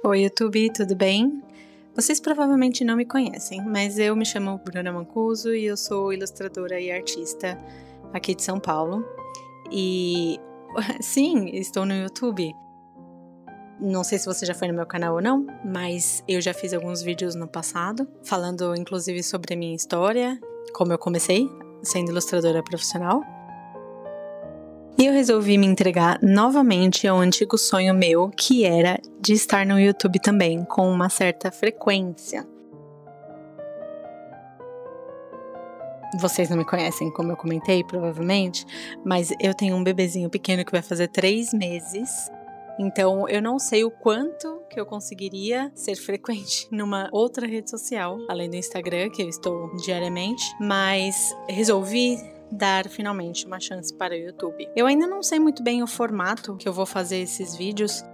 Oi, YouTube, tudo bem? Vocês provavelmente não me conhecem, mas eu me chamo Bruna Mancuso e eu sou ilustradora e artista aqui de São Paulo. E sim, estou no YouTube. Não sei se você já foi no meu canal ou não, mas eu já fiz alguns vídeos no passado, falando inclusive sobre a minha história, como eu comecei sendo ilustradora profissional. E eu resolvi me entregar novamente ao antigo sonho meu, que era de estar no YouTube também, com uma certa frequência. Vocês não me conhecem, como eu comentei, provavelmente, mas eu tenho um bebezinho pequeno que vai fazer 3 meses. Então, eu não sei o quanto que eu conseguiria ser frequente numa outra rede social, além do Instagram, que eu estou diariamente, mas resolvi dar finalmente uma chance para o YouTube. Eu ainda não sei muito bem o formato que eu vou fazer esses vídeos.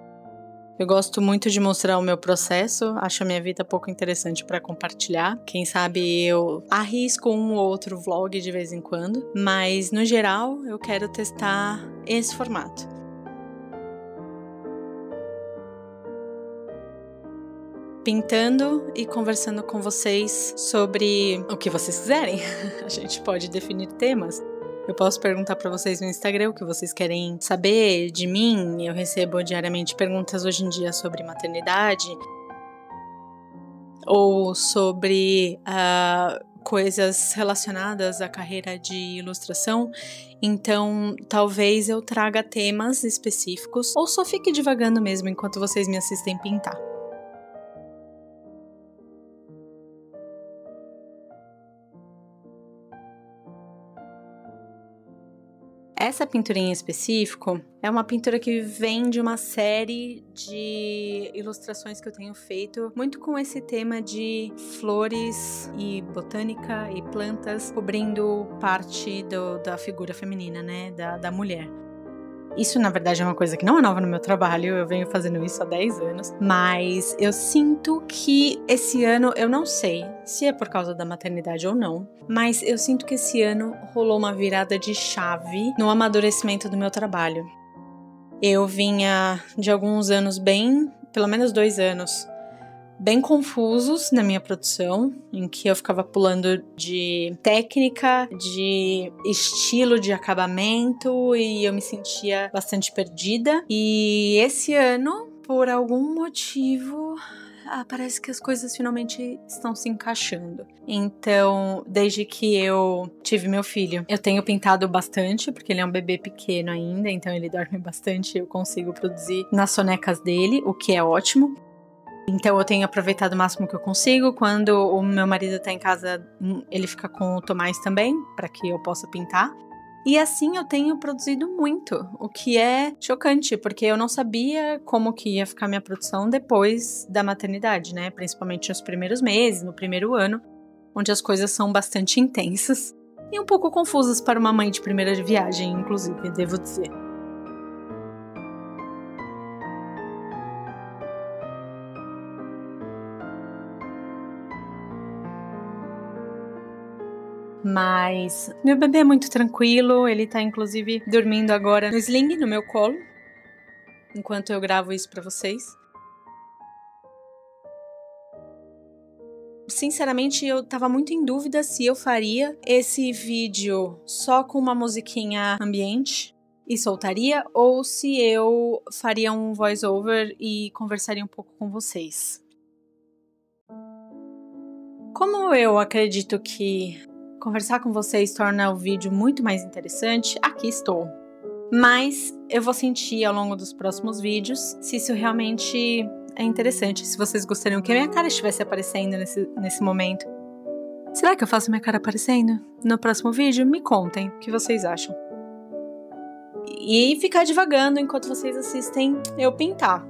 Eu gosto muito de mostrar o meu processo, acho a minha vida pouco interessante para compartilhar. Quem sabe eu arrisco um ou outro vlog de vez em quando, mas no geral eu quero testar esse formato. Pintando e conversando com vocês sobre o que vocês quiserem. A gente pode definir temas. Eu posso perguntar para vocês no Instagram o que vocês querem saber de mim. Eu recebo diariamente perguntas hoje em dia sobre maternidade ou sobre coisas relacionadas à carreira de ilustração. Então, talvez eu traga temas específicos ou só fique divagando mesmo enquanto vocês me assistem pintar. Essa pintura em específico é uma pintura que vem de uma série de ilustrações que eu tenho feito, muito com esse tema de flores e botânica e plantas, cobrindo parte da figura feminina, né, da mulher. Isso, na verdade, é uma coisa que não é nova no meu trabalho, eu venho fazendo isso há 10 anos, mas eu sinto que esse ano, eu não sei se é por causa da maternidade ou não, mas eu sinto que esse ano rolou uma virada de chave no amadurecimento do meu trabalho. Eu vinha de alguns anos pelo menos 2 anos, bem confusos na minha produção, em que eu ficava pulando de técnica, de estilo de acabamento e eu me sentia bastante perdida. E esse ano, por algum motivo, parece que as coisas finalmente estão se encaixando. Então, desde que eu tive meu filho, eu tenho pintado bastante, porque ele é um bebê pequeno ainda, então ele dorme bastante e eu consigo produzir nas sonecas dele, o que é ótimo. Então eu tenho aproveitado o máximo que eu consigo. Quando o meu marido tá em casa, ele fica com o Tomás também, para que eu possa pintar. E assim eu tenho produzido muito, o que é chocante, porque eu não sabia como que ia ficar minha produção depois da maternidade, né? Principalmente nos primeiros meses, no primeiro ano, onde as coisas são bastante intensas e um pouco confusas para uma mãe de primeira viagem, inclusive, devo dizer. Mas meu bebê é muito tranquilo, ele tá inclusive dormindo agora no sling, no meu colo, enquanto eu gravo isso pra vocês. Sinceramente, eu tava muito em dúvida se eu faria esse vídeo só com uma musiquinha ambiente e soltaria, ou se eu faria um voice-over e conversaria um pouco com vocês. Como eu acredito que conversar com vocês torna o vídeo muito mais interessante, aqui estou. Mas eu vou sentir ao longo dos próximos vídeos se isso realmente é interessante, se vocês gostariam que a minha cara estivesse aparecendo nesse momento. Será que eu faço minha cara aparecendo no próximo vídeo? Me contem o que vocês acham. E ficar divagando enquanto vocês assistem eu pintar.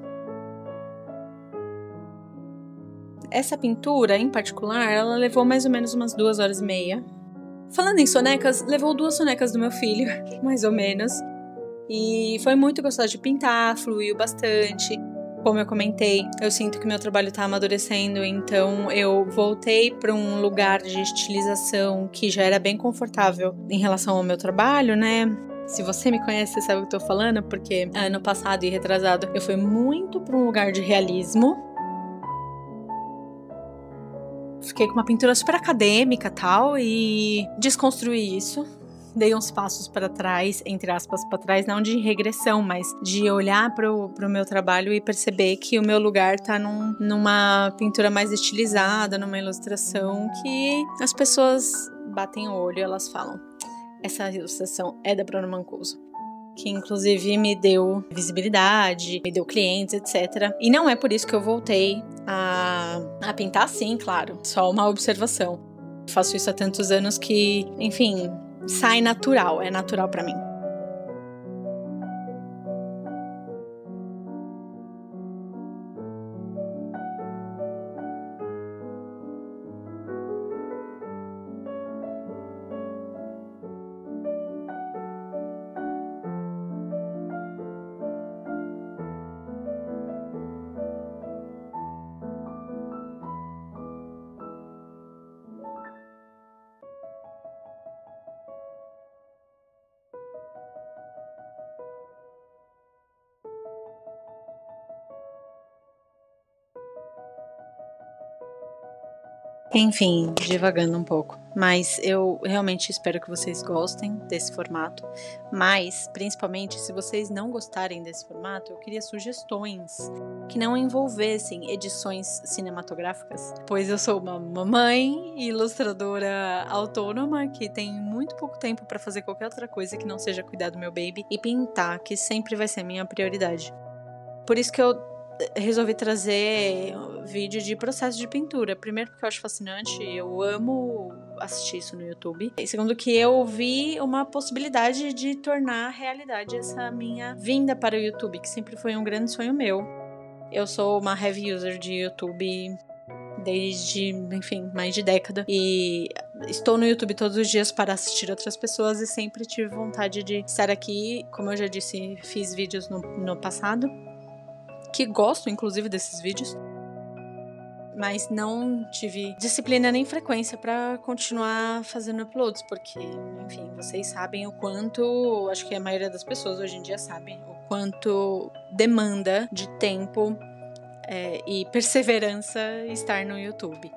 Essa pintura, em particular, ela levou mais ou menos umas 2 horas e meia. Falando em sonecas, levou 2 sonecas do meu filho, mais ou menos. E foi muito gostoso de pintar, fluiu bastante. Como eu comentei, eu sinto que meu trabalho tá amadurecendo, então eu voltei para um lugar de estilização que já era bem confortável em relação ao meu trabalho, né? Se você me conhece, você sabe o que eu tô falando, porque ano passado e retrasado eu fui muito para um lugar de realismo. fiquei com uma pintura super acadêmica e tal, e desconstruí isso. Dei uns passos para trás, entre aspas, para trás, não de regressão, mas de olhar pro meu trabalho e perceber que o meu lugar tá numa pintura mais estilizada, numa ilustração que as pessoas batem o olho e elas falam: essa ilustração é da Bruna Mancuso. Que inclusive me deu visibilidade, me deu clientes, etc. E não é por isso que eu voltei a pintar assim, claro. Só uma observação. Faço isso há tantos anos que, enfim, sai natural, é natural pra mim. Enfim, divagando um pouco. Mas eu realmente espero que vocês gostem desse formato. Mas, principalmente, se vocês não gostarem desse formato, eu queria sugestões que não envolvessem edições cinematográficas. Pois eu sou uma mamãe e ilustradora autônoma que tem muito pouco tempo para fazer qualquer outra coisa que não seja cuidar do meu baby e pintar, que sempre vai ser a minha prioridade. Por isso que eu resolvi trazer vídeo de processo de pintura. Primeiro porque eu acho fascinante, eu amo assistir isso no YouTube. E segundo que eu vi uma possibilidade de tornar realidade essa minha vinda para o YouTube, que sempre foi um grande sonho meu. Eu sou uma heavy user de YouTube desde, enfim, mais de década. E estou no YouTube todos os dias para assistir outras pessoas e sempre tive vontade de estar aqui. Como eu já disse, fiz vídeos no passado, que gosto, inclusive, desses vídeos, mas não tive disciplina nem frequência para continuar fazendo uploads, porque, enfim, vocês sabem o quanto, acho que a maioria das pessoas hoje em dia sabem, o quanto demanda de tempo e perseverança estar no YouTube.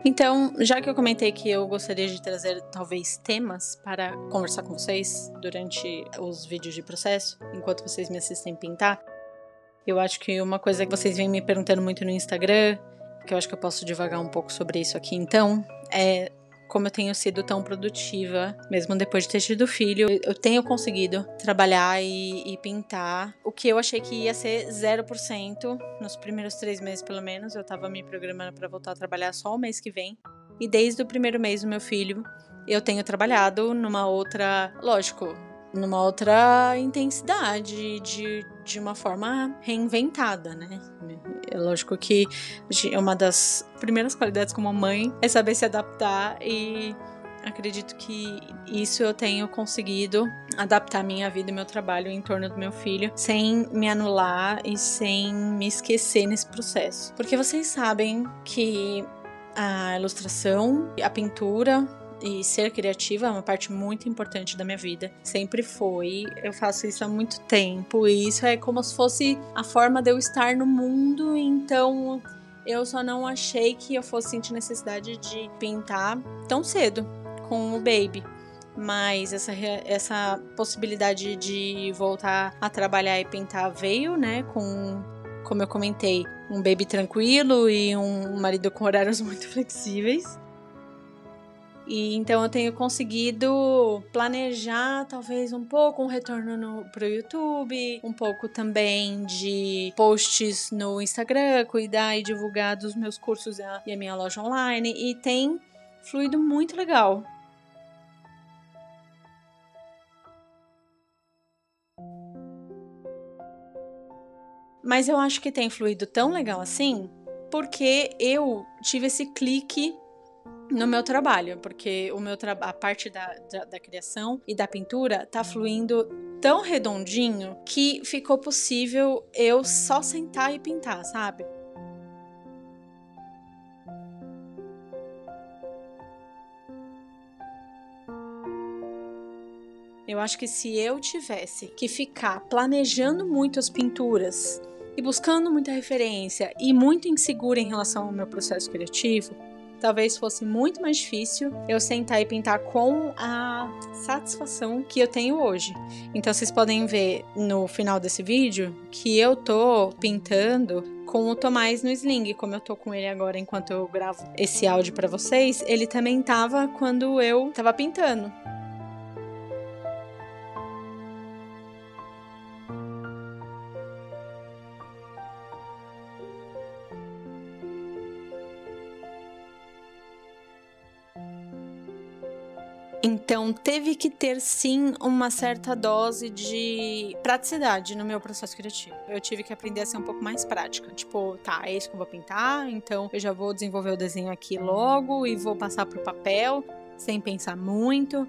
Então, já que eu comentei que eu gostaria de trazer talvez temas para conversar com vocês durante os vídeos de processo, enquanto vocês me assistem pintar, eu acho que uma coisa que vocês vêm me perguntando muito no Instagram, que eu acho que eu posso divagar um pouco sobre isso aqui então, é como eu tenho sido tão produtiva, mesmo depois de ter tido filho. Eu tenho conseguido trabalhar e pintar o que eu achei que ia ser 0% nos primeiros 3 meses, pelo menos. Eu tava me programando para voltar a trabalhar só o mês que vem. E desde o primeiro mês do meu filho, eu tenho trabalhado numa outra intensidade, de uma forma reinventada, né? É lógico que uma das primeiras qualidades como mãe é saber se adaptar, e acredito que isso eu tenho conseguido adaptar minha vida e meu trabalho em torno do meu filho, sem me anular e sem me esquecer nesse processo. Porque vocês sabem que a ilustração, a pintura e ser criativa é uma parte muito importante da minha vida. Sempre foi. Eu faço isso há muito tempo e isso é como se fosse a forma de eu estar no mundo. Então eu só não achei que eu fosse sentir necessidade de pintar tão cedo com o baby. Mas essa possibilidade de voltar a trabalhar e pintar veio, né, como eu comentei, um baby tranquilo e um marido com horários muito flexíveis. E então eu tenho conseguido planejar talvez um pouco um retorno pro YouTube, um pouco também de posts no Instagram, cuidar e divulgar dos meus cursos e a minha loja online, e tem fluído muito legal. Mas eu acho que tem fluído tão legal assim porque eu tive esse clique no meu trabalho, porque a parte da criação e da pintura tá fluindo tão redondinho que ficou possível eu só sentar e pintar, sabe? Eu acho que se eu tivesse que ficar planejando muito as pinturas e buscando muita referência e muito insegura em relação ao meu processo criativo, talvez fosse muito mais difícil eu sentar e pintar com a satisfação que eu tenho hoje. Então vocês podem ver no final desse vídeo que eu tô pintando com o Tomás no Sling, como eu tô com ele agora enquanto eu gravo esse áudio pra vocês, ele também tava quando eu tava pintando. Então, teve que ter, sim, uma certa dose de praticidade no meu processo criativo. Eu tive que aprender a ser um pouco mais prática. Tipo, tá, é isso que eu vou pintar, então eu já vou desenvolver o desenho aqui logo e vou passar pro papel, sem pensar muito.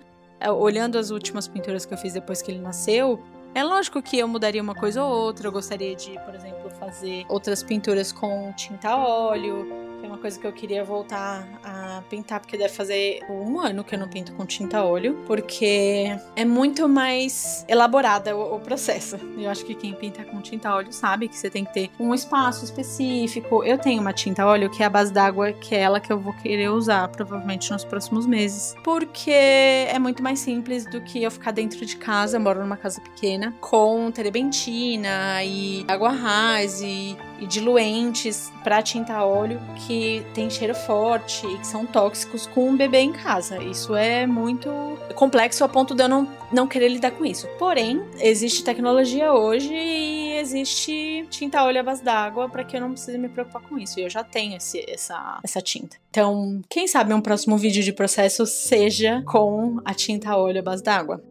Olhando as últimas pinturas que eu fiz depois que ele nasceu, é lógico que eu mudaria uma coisa ou outra. Eu gostaria de, por exemplo, fazer outras pinturas com tinta a óleo, que é uma coisa que eu queria voltar a pintar, porque deve fazer 1 ano que eu não pinto com tinta a óleo, porque é muito mais elaborada o processo. Eu acho que quem pinta com tinta a óleo sabe que você tem que ter um espaço específico. Eu tenho uma tinta a óleo que é a base d'água, que é ela que eu vou querer usar provavelmente nos próximos meses, porque é muito mais simples do que eu ficar dentro de casa. Eu moro numa casa pequena, com terebentina e água rás e diluentes para tinta a óleo que tem cheiro forte e que são tóxicos com um bebê em casa. Isso é muito complexo a ponto de eu não querer lidar com isso. Porém, existe tecnologia hoje e existe tinta a óleo à base d'água para que eu não precise me preocupar com isso. E eu já tenho essa tinta. Então, quem sabe um próximo vídeo de processo seja com a tinta a óleo à base d'água.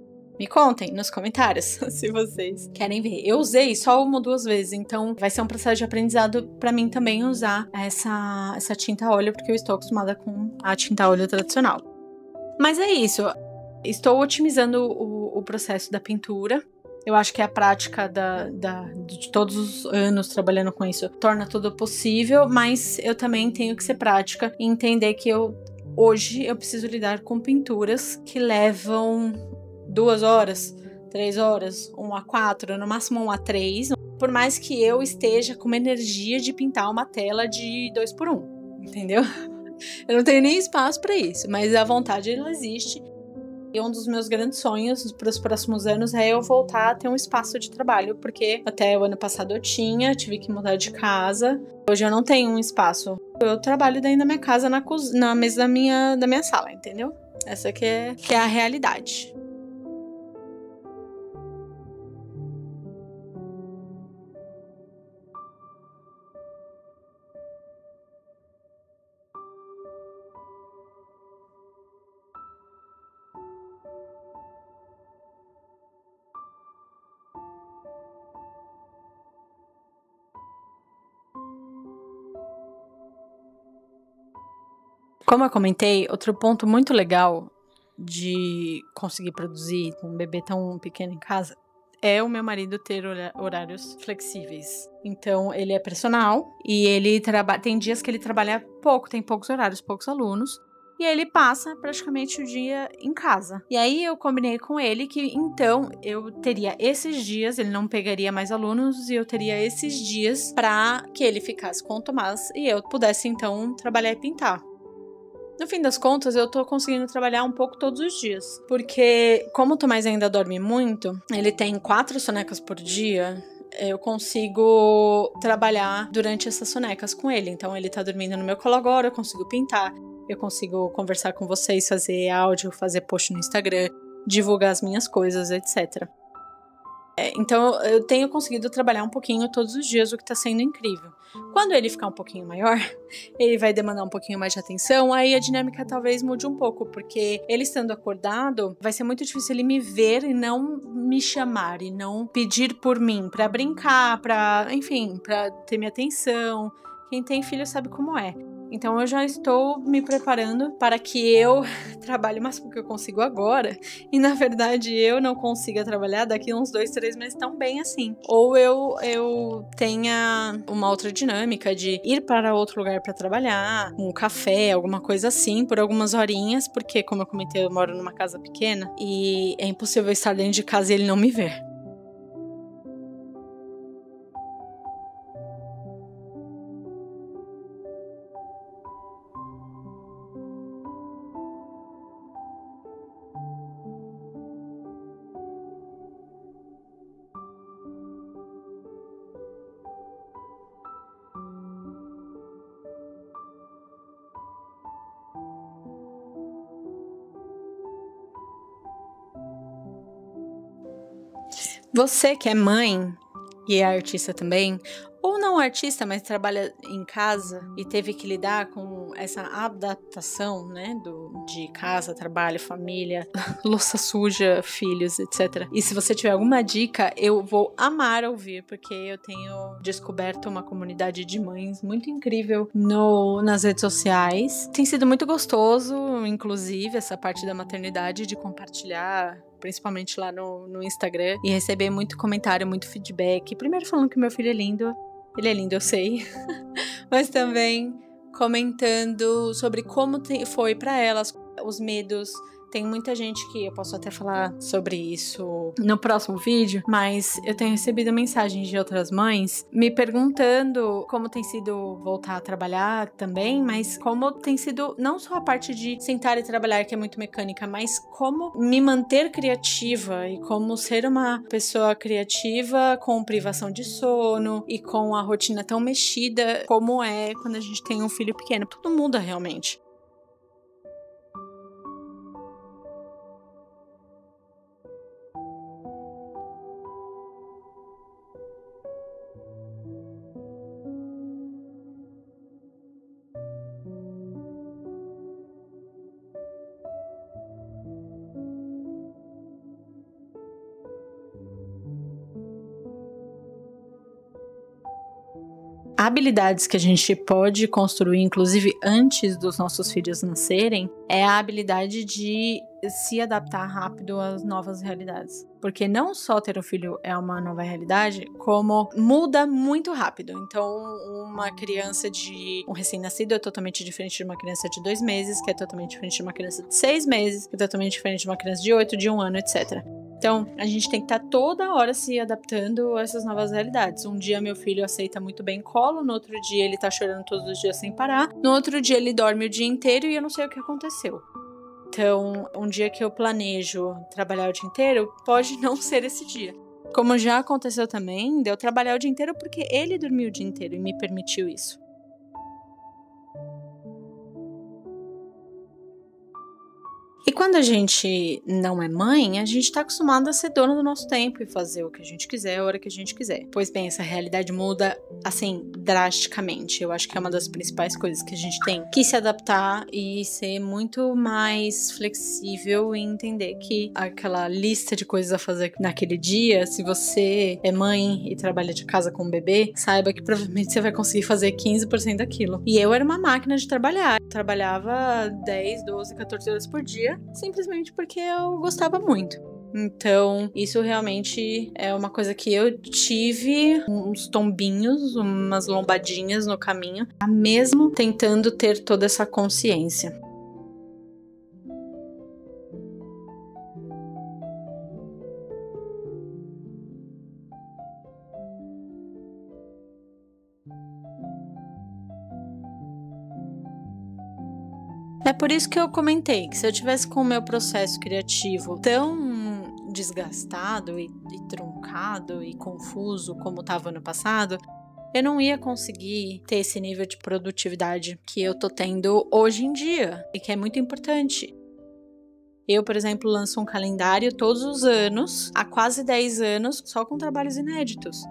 Me contem nos comentários se vocês querem ver. Eu usei só 1 ou 2 vezes, então vai ser um processo de aprendizado pra mim também usar essa tinta a óleo, porque eu estou acostumada com a tinta a óleo tradicional. Mas é isso. Estou otimizando o processo da pintura. Eu acho que a prática de todos os anos trabalhando com isso torna tudo possível, mas eu também tenho que ser prática e entender que hoje eu preciso lidar com pinturas que levam 2 horas, 3 horas, 1 a 4, no máximo 1 a 3, por mais que eu esteja com uma energia de pintar uma tela de 2x1, entendeu? Eu não tenho nem espaço para isso, mas a vontade ela existe. E um dos meus grandes sonhos para os próximos anos é eu voltar a ter um espaço de trabalho, porque até o ano passado eu tive que mudar de casa. Hoje eu não tenho um espaço. Eu trabalho daí na minha casa, na mesa da minha sala, entendeu? Essa que é a realidade. Como eu comentei, outro ponto muito legal de conseguir produzir com um bebê tão pequeno em casa é o meu marido ter horários flexíveis. Então, ele é personal e ele tem dias que ele trabalha pouco, tem poucos horários, poucos alunos. E aí ele passa praticamente o dia em casa. E aí eu combinei com ele que então eu teria esses dias, ele não pegaria mais alunos e eu teria esses dias para que ele ficasse com o Tomás e eu pudesse então trabalhar e pintar. No fim das contas, eu tô conseguindo trabalhar um pouco todos os dias. Porque, como o Tomás ainda dorme muito, ele tem 4 sonecas por dia, eu consigo trabalhar durante essas sonecas com ele. Então, ele tá dormindo no meu colo agora, eu consigo pintar, eu consigo conversar com vocês, fazer áudio, fazer post no Instagram, divulgar as minhas coisas, etc. Então, eu tenho conseguido trabalhar um pouquinho todos os dias, o que tá sendo incrível. Quando ele ficar um pouquinho maior, ele vai demandar um pouquinho mais de atenção, aí a dinâmica talvez mude um pouco, porque ele estando acordado, vai ser muito difícil ele me ver e não me chamar, e não pedir por mim, pra brincar, enfim, pra ter minha atenção, Quem tem filho sabe como é. Então eu já estou me preparando para que eu trabalhe o máximo que eu consigo agora e na verdade eu não consiga trabalhar daqui uns 2, 3 meses tão bem assim. Ou eu tenha uma outra dinâmica de ir para outro lugar para trabalhar, um café, alguma coisa assim, por algumas horinhas, porque como eu comentei, eu moro numa casa pequena e é impossível estar dentro de casa e ele não me ver. Você que é mãe e é artista também, ou não artista, mas trabalha em casa e teve que lidar com essa adaptação, né, de casa, trabalho, família, louça suja, filhos, etc. E se você tiver alguma dica, eu vou amar ouvir, porque eu tenho descoberto uma comunidade de mães muito incrível nas redes sociais. Tem sido muito gostoso, inclusive, essa parte da maternidade, de compartilhar, principalmente lá no Instagram, e receber muito comentário, muito feedback. Primeiro falando que meu filho é lindo. Ele é lindo, eu sei. Mas também comentando sobre como foi pra elas, os medos. Tem muita gente que eu posso até falar sobre isso no próximo vídeo, mas eu tenho recebido mensagens de outras mães me perguntando como tem sido voltar a trabalhar também, mas como tem sido não só a parte de sentar e trabalhar, que é muito mecânica, mas como me manter criativa e como ser uma pessoa criativa com privação de sono e com a rotina tão mexida como é quando a gente tem um filho pequeno. Tudo muda realmente. Habilidades que a gente pode construir, inclusive antes dos nossos filhos nascerem, é a habilidade de se adaptar rápido às novas realidades. Porque não só ter um filho é uma nova realidade, como muda muito rápido. Então, uma criança um recém-nascido é totalmente diferente de uma criança de 2 meses, que é totalmente diferente de uma criança de 6 meses, que é totalmente diferente de uma criança de 8, de 1 ano, etc. Então, a gente tem que estar toda hora se adaptando a essas novas realidades. Um dia meu filho aceita muito bem colo, no outro dia ele tá chorando todos os dias sem parar, no outro dia ele dorme o dia inteiro e eu não sei o que aconteceu. Então, um dia que eu planejo trabalhar o dia inteiro, pode não ser esse dia. Como já aconteceu também, de eu trabalhar o dia inteiro porque ele dormiu o dia inteiro e me permitiu isso. E quando a gente não é mãe, a gente tá acostumado a ser dona do nosso tempo e fazer o que a gente quiser, a hora que a gente quiser. Pois bem, essa realidade muda, assim, drasticamente. Eu acho que é uma das principais coisas que a gente tem que se adaptar e ser muito mais flexível e entender que aquela lista de coisas a fazer naquele dia, se você é mãe e trabalha de casa com um bebê, saiba que provavelmente você vai conseguir fazer 15% daquilo. E eu era uma máquina de trabalhar. Eu trabalhava 10, 12, 14 horas por dia, simplesmente porque eu gostava muito. Então, isso realmente é uma coisa que eu tive uns tombinhos, umas lombadinhas no caminho, mesmo tentando ter toda essa consciência. É por isso que eu comentei que se eu tivesse com o meu processo criativo tão desgastado e truncado e confuso como estava no passado, eu não ia conseguir ter esse nível de produtividade que eu tô tendo hoje em dia e que é muito importante. Eu, por exemplo, lanço um calendário todos os anos, há quase 10 anos, só com trabalhos inéditos.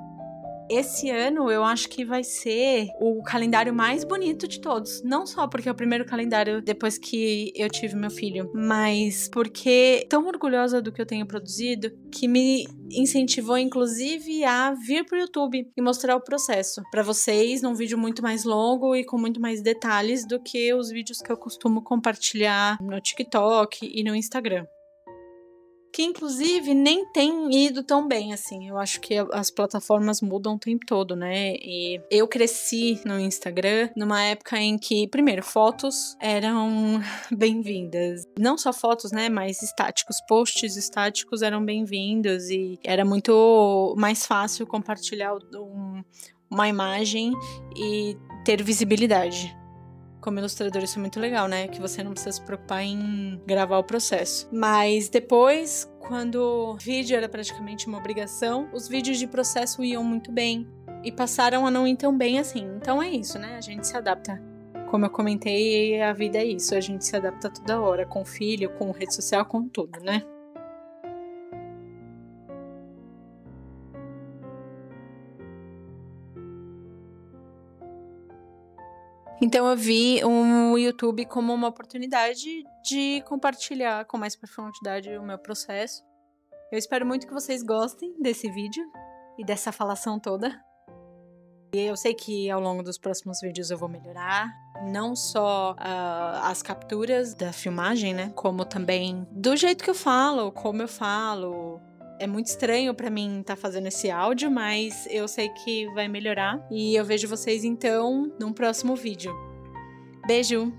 Esse ano eu acho que vai ser o calendário mais bonito de todos. Não só porque é o primeiro calendário depois que eu tive meu filho, mas porque tão orgulhosa do que eu tenho produzido que me incentivou inclusive a vir pro YouTube e mostrar o processo pra vocês num vídeo muito mais longo e com muito mais detalhes do que os vídeos que eu costumo compartilhar no TikTok e no Instagram. Que inclusive nem tem ido tão bem assim. Eu acho que as plataformas mudam o tempo todo, né? E eu cresci no Instagram numa época em que, primeiro, fotos eram bem-vindas. Não só fotos, né? Mas estáticos. Posts estáticos eram bem-vindos e era muito mais fácil compartilhar uma imagem e ter visibilidade. Como ilustrador isso é muito legal, né? Que você não precisa se preocupar em gravar o processo. Mas depois, quando o vídeo era praticamente uma obrigação, os vídeos de processo iam muito bem. E passaram a não ir tão bem assim. Então é isso, né? A gente se adapta. Como eu comentei, a vida é isso. A gente se adapta toda hora. Com filho, com rede social, com tudo, né? Então eu vi o YouTube como uma oportunidade de compartilhar com mais profundidade o meu processo. Eu espero muito que vocês gostem desse vídeo e dessa falação toda. E eu sei que ao longo dos próximos vídeos eu vou melhorar, não só as capturas da filmagem, né, como também do jeito que eu falo, como eu falo. É muito estranho pra mim estar fazendo esse áudio, mas eu sei que vai melhorar. E eu vejo vocês então num próximo vídeo. Beijo!